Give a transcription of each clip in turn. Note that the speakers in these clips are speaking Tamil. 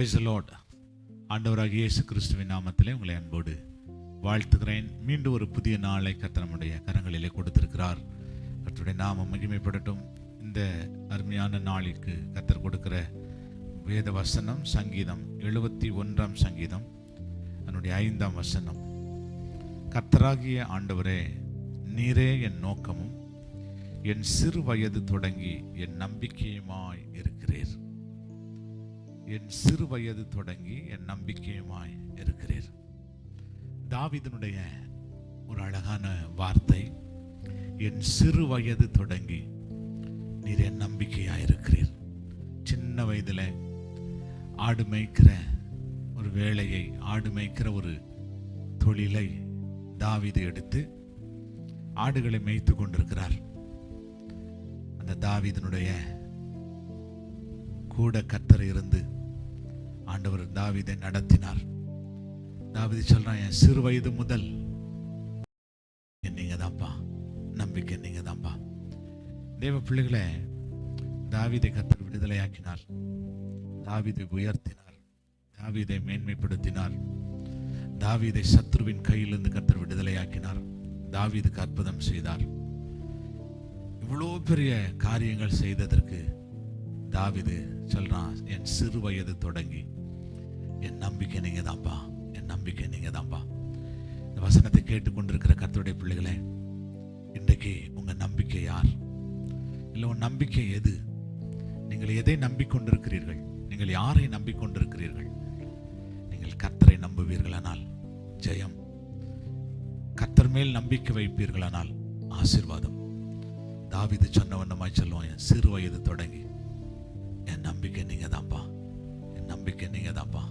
Praise the Lord. ஆண்டவராகிய இயேசு கிறிஸ்துவின் நாமத்திலே உங்களை அன்போடு வாழ்த்துகிறேன். மீண்டும் ஒரு புதிய நாளை கர்த்தர் நம்முடைய கரங்களிலே கொடுத்திருக்கிறார். கர்த்தருடைய நாமம் மகிமைப்படட்டும். இந்த அருமையான நாளிற்கு கர்த்தர் கொடுக்கிற வேத வசனம் சங்கீதம் 71 சங்கீதம் அதனுடைய 5 வசனம். கர்த்தராகிய ஆண்டவரே, நீரே என் நோக்கமும் என் சிறு வயது தொடங்கி என் நம்பிக்கையுமாய் இருக்கிறீர். என் சிறு வயது தொடங்கி என் நம்பிக்கையுமாய் இருக்கிறீர். தாவீதினுடைய ஒரு அழகான வார்த்தை, என் சிறு வயது தொடங்கி நீர் என் நம்பிக்கையாய் இருக்கிறீர். சின்ன வயதில் ஆடு மேய்க்கிற ஒரு வேலையை, ஆடு மேய்க்கிற ஒரு தொழிலை தாவீது எடுத்து ஆடுகளை மேய்த்து கொண்டிருக்கிறார். அந்த தாவீதினுடைய கூட கர்த்தர் இருந்து ஆண்டவர் தாவீதை நடத்தினார். தாவீது சொல்றான், என் சிறு வயது முதல் நீங்க தான்ப்பா, நம்பிக்கை நீங்க தான்ப்பா. தேவ பிள்ளைகளை, தாவீதை கர்த்தர் விடுதலையாக்கினார், தாவீதை உயர்த்தினார், தாவீதை மேன்மைப்படுத்தினார், தாவீதை சத்ருவின் கையிலிருந்து கர்த்தர் விடுதலையாக்கினார், தாவீதுக்கு அற்புதம் செய்தார். இவ்வளோ பெரிய காரியங்கள் செய்ததற்கு தாவீது சொல்றான், என் சிறு வயது தொடங்கி என் நம்பிக்கை நீங்க தான்ப்பா, என் நம்பிக்கை நீங்க தான்ப்பா. இந்த வசனத்தை கேட்டுக்கொண்டிருக்கிற கர்த்தருடைய பிள்ளைகளே, இன்றைக்கு உங்க நம்பிக்கை யார்? இல்லை உன் நம்பிக்கை எது? நீங்கள் எதை நம்பிக்கொண்டிருக்கிறீர்கள்? நீங்கள் யாரை நம்பிக்கொண்டிருக்கிறீர்கள்? நீங்கள் கர்த்தரை நம்புவீர்களானால் ஜெயம், கர்த்தர் மேல் நம்பிக்கை வைப்பீர்களானால் ஆசீர்வாதம். தாவீது சொன்ன வண்ணமாய் சொல்லுவான், என் சிறு வயது தொடங்கி என் நம்பிக்கை நீங்க தான்ப்பா, என் நம்பிக்கை நீங்க தான்ப்பா.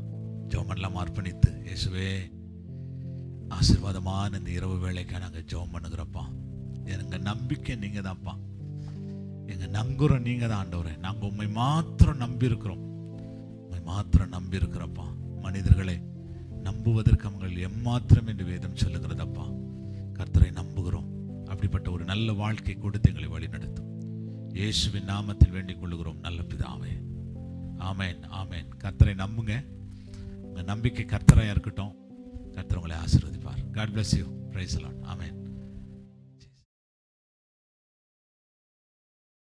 ஜெபமெல்லாம் அர்ப்பணித்து, இயேசுவே ஆசீர்வாதமான இந்த இரவு வேளைக்கு நாங்கள் ஜெபம் பண்ணுகிறப்பா. எங்க நம்பிக்கை நீங்க தான்ப்பா, எங்க நங்குறம் நீங்க தான் ஆண்டவரே. நாங்கள் உண்மை மாத்திரம் நம்பி இருக்கிறோம், உண்மை மாத்திரம் நம்பி இருக்கிறப்பா. மனிதர்களை நம்புவதற்கு அவங்க எம்மாத்திரம் என்று வேதம் சொல்லுகிறதப்பா. கர்த்தரை நம்புகிறோம். அப்படிப்பட்ட ஒரு நல்ல வாழ்க்கை கொடுத்து எங்களை வழி நடத்தும். இயேசுவின் நாமத்தில் வேண்டிக் கொள்ளுகிறோம் நல்ல பிதாவே. ஆமேன், ஆமேன். கர்த்தரை நம்புங்க. உங்க நம்பிக்கை கர்த்தராக இருக்கட்டும். கர்த்தர் உங்களை ஆசீர்வதிப்பார். God bless you. Praise the Lord. Amen.